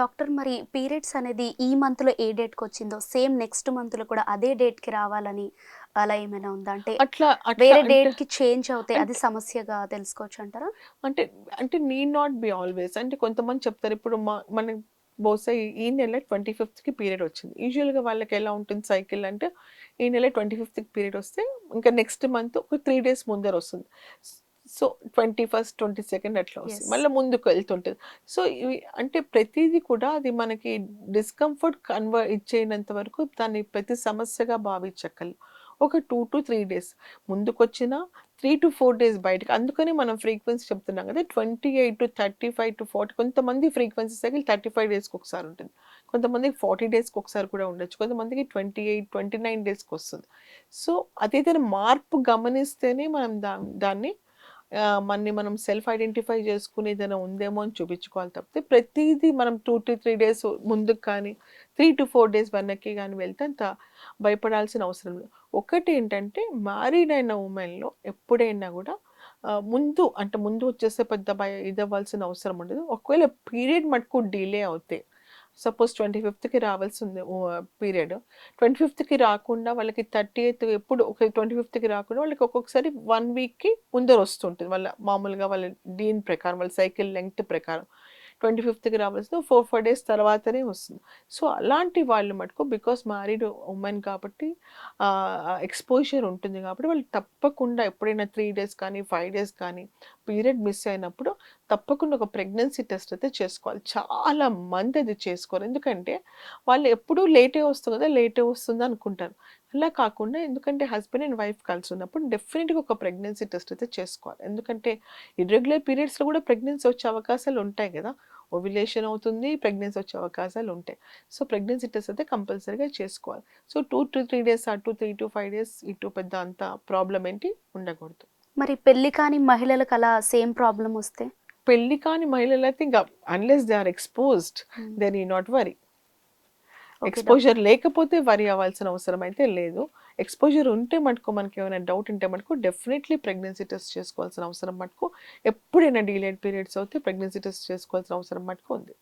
Doctor మరి periods అనేది ఈ మంత్‌లో ఏ డేట్‌కి వచ్చిందో సేమ్ నెక్స్ట్ మంత్‌లో కూడా అదే డేట్‌కి రావాలని అలా ఏమైనా ఉందా? అంటే అట్లా అట్లా వేరే అంటే డేట్‌కి చేంజ్ అవుతే అది అంటే సమస్యగా తెలుసుకోవచ్చంటారా? అంటే అంటే నీడ్ నాట్ బి ఆల్వేస్. అంటే కొంతమంది చెప్తారు ఇప్పుడు మన బహుశా ఈ నెల 25కి పీరియడ్ వచ్చింది. యూజువల్‌గా వాళ్ళకి ఎలా ఉంటుంది సైకిల్ అంటే ఈ నెల 25కి పీరియడ్ వస్తే ఇంకా నెక్స్ట్ మంత్ ఒక 3 డేస్ ముందర వస్తుంది. సో 21, 22 అట్లా వస్తుంది. యెస్. మళ్ళా ముందుకు వెళ్తుంటది. సో ఇవి అంటే ప్రతీది కూడా అది మనకి డిస్కంఫర్ట్ ఇచ్చేయనంత వరకు దాన్ని ప్రతి సమస్యగా భావించక్కర్లేదు. ఒక 2-3 డేస్ ముందుకొచ్చినా 3-4 డేస్ బయటకి. అందుకని మనం ఫ్రీక్వెన్సీ చెప్తున్నాం కదా! 28-35-40 కొంతమంది ఫ్రీక్వెన్సీ సైకిల్ 35 డేస్‌కి ఒకసారి ఉంటుంది. కొంతమందికి 40 డేస్‌కి ఒకసారి కూడా ఉండొచ్చు. కొంతమందికి 28, 29 డేస్‌కొస్తుంది. సో, అదేదైనా మార్పు గమనిస్తేనే మనం దాన్ని మనని మనం సెల్ఫ్ ఐడెంటిఫై చేసుకొని ఏదైనా ఉందేమో అని చూపించుకోవాలి తప్పితే ప్రతీదీ మనం 2-3 డేస్ ముందుకు కానీ 3-4 డేస్ వెనక్కి కానీ వెళ్తే అంత భయపడాల్సిన అవసరం లేదు. ఒకటేంటంటే మ్యారీడ్ అయిన ఉమెన్‌లో ఎప్పుడైనా గూడా ముందు వచ్చేస్తే పెద్ద ఇదవ్వాల్సిన అవసరం ఉండదు. ఒకవేళ పీరియడ్ మటుకు డిలే అవుతే సపోజ్ 25కి రావాల్సింది పీరియడ్ 25కి రాకుండా వాళ్ళకి 30థ్ ఎప్పుడు ఒక 25కి రాకుండా వాళ్ళకి ఒక్కొక్కసారి 1 వీక్‌కి ముందర వస్తుంటుంది. మామూలుగా వాళ్ళ ప్రకారం వాళ్ళ సైకిల్ లెంగ్త్ ప్రకారం. 25కి రావాల్సింది 4 డేస్ తర్వాతనే వస్తుంది. సో, అలాంటి వాళ్ళు మటుకు బికాస్ మ్యారీడ్ వుమెన్ కాబట్టి ఎక్స్‌పోజర్ ఉంటుంది కాబట్టి వాళ్ళు తప్పకుండా ఎప్పుడైనా 3 డేస్ కానీ, 5 డేస్ కానీ పీరియడ్ మిస్ అయినప్పుడు తప్పకుండా ఒక ప్రెగ్నెన్సీ టెస్ట్ అయితే చేసుకోవాలి. చాలా మంది అది చేసుకోరు. ఎందుకంటే వాళ్ళు ఎప్పుడూ లేటే వస్తుంది కదా! లేటే వస్తుంది అనుకుంటారు. అలా కాకుండా ఎందుకంటే హస్బెండ్ అండ్ వైఫ్ కలిసి ఉన్నప్పుడు డెఫినిట్‌గా ఒక ప్రెగ్నెన్సీ టెస్ట్ అయితే చేసుకోవాలి. ఎందుకంటే ఇర్రెగ్యులర్ పీరియడ్స్‌లో కూడా ప్రెగ్నెన్సీ వచ్చే అవకాశాలు ఉంటాయి కదా! ఓవ్యులేషన్ అవుతుంది. ప్రెగ్నెన్సీ వచ్చే అవకాశాలు ఉంటాయి. సో, ప్రెగ్నెన్సీ టెస్ట్ అయితే కంపల్సరీగా చేసుకోవాలి. సో, 2-3 డేస్ అటు, 3-5 డేస్ ఇటు పెద్ద అంత ప్రాబ్లమ్ ఏంటి ఉండకూడదు. మరి పెళ్లి కాని మహిళలకు అలా సేమ్ ప్రాబ్లమ్ వస్తే? పెళ్లి కాని మహిళలైతే ఇంక అన్‌లెస్ దే ఆర్ ఎక్స్‌పోజ్డ్ హ్మ్. They need not worry. Okay exposure doctor. లేకపోతే వరీ అవ్వాల్సిన అవసరం అయితే లేదు. ఎక్స్‌పోజర్ ఉంటే మటుకు మనకేమైనా డౌట్ ఉంటే మటుకు డెఫినైట్‌లీ ప్రెగ్నెన్సీ టెస్ట్ చేసుకోవాల్సిన అవసరం మటుకు ఎప్పుడైనా డీలేడ్ పీరియడ్స్ అవుతే ప్రెగ్నెన్సీ టెస్ట్ చేసుకోవాల్సిన అవసరం మటుకు ఉంది.